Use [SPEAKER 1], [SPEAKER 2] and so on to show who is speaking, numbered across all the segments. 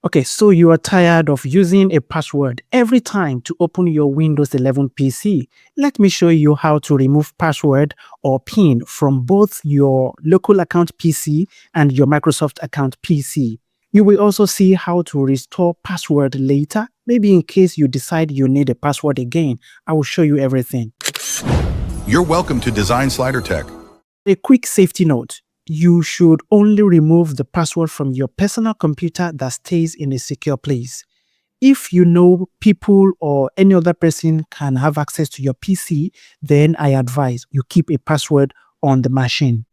[SPEAKER 1] Okay, so you are tired of using a password every time to open your Windows 11 PC. Let me show you how to remove password or PIN from both your local account PC and your Microsoft account PC. You will also see how to restore password later, maybe in case you decide you need a password again. I will show you everything.
[SPEAKER 2] You're welcome to Design Slider Tech.
[SPEAKER 1] A quick safety note. You should only remove the password from your personal computer that stays in a secure place. If you know people or any other person can have access to your PC, then I advise you keep a password on the machine.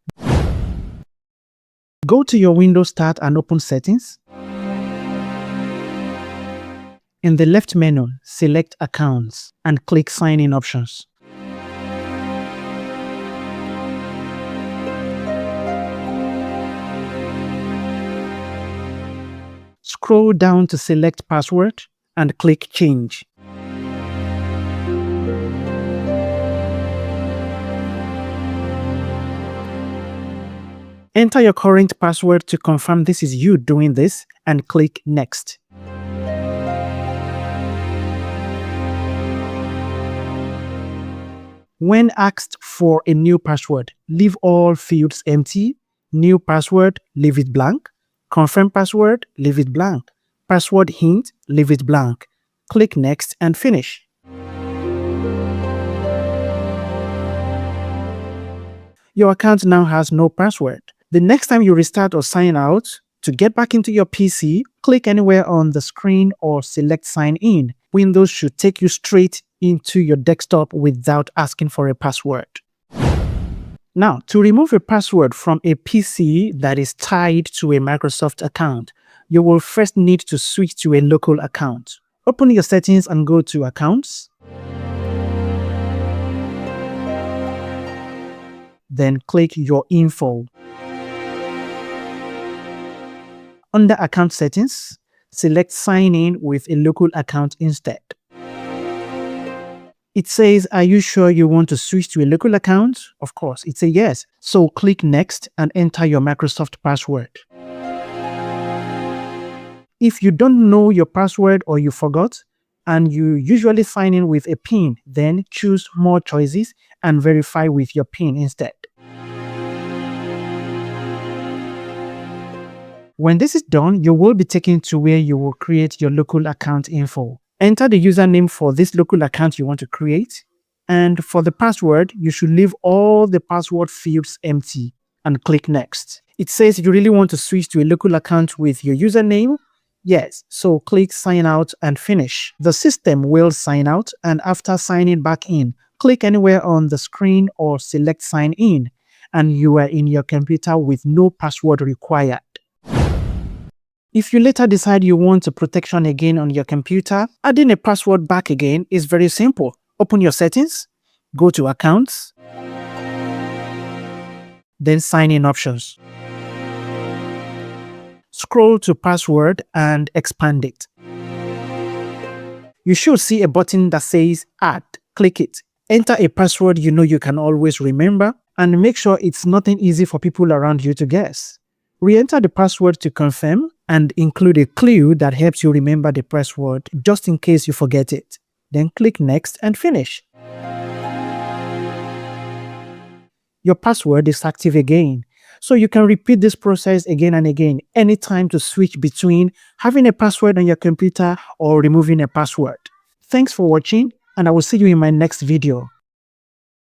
[SPEAKER 1] Go to your Windows Start and open Settings. In the left menu, select Accounts and click Sign In Options. Scroll down to select Password and click Change. Enter your current password to confirm this is you doing this and click Next. When asked for a new password, leave all fields empty. New password, leave it blank. Confirm password, leave it blank. Password hint, leave it blank. Click Next and finish. Your account now has no password. The next time you restart or sign out, to get back into your PC, click anywhere on the screen or select Sign In. Windows should take you straight into your desktop without asking for a password. Now, to remove a password from a PC that is tied to a Microsoft account, you will first need to switch to a local account. Open your settings and go to Accounts. Then click your info. Under Account Settings, select Sign In with a local account instead. It says, are you sure you want to switch to a local account? Of course, it's a yes. So click Next and enter your Microsoft password. If you don't know your password or you forgot, and you usually sign in with a PIN, then choose More Choices and verify with your PIN instead. When this is done, you will be taken to where you will create your local account info. Enter the username for this local account you want to create. And for the password, you should leave all the password fields empty and click Next. It says you really want to switch to a local account with your username. Yes, so click Sign Out and finish. The system will sign out, and after signing back in, click anywhere on the screen or select Sign In, and you are in your computer with no password required. If you later decide you want a protection again on your computer, adding a password back again is very simple. Open your settings, go to Accounts, then Sign In Options. Scroll to Password and expand it. You should see a button that says Add. Click it. Enter a password you know you can always remember, and make sure it's nothing easy for people around you to guess. Re-enter the password to confirm and include a clue that helps you remember the password just in case you forget it. Then click Next and finish. Your password is active again, so you can repeat this process again and again anytime to switch between having a password on your computer or removing a password. Thanks for watching, and I will see you in my next video.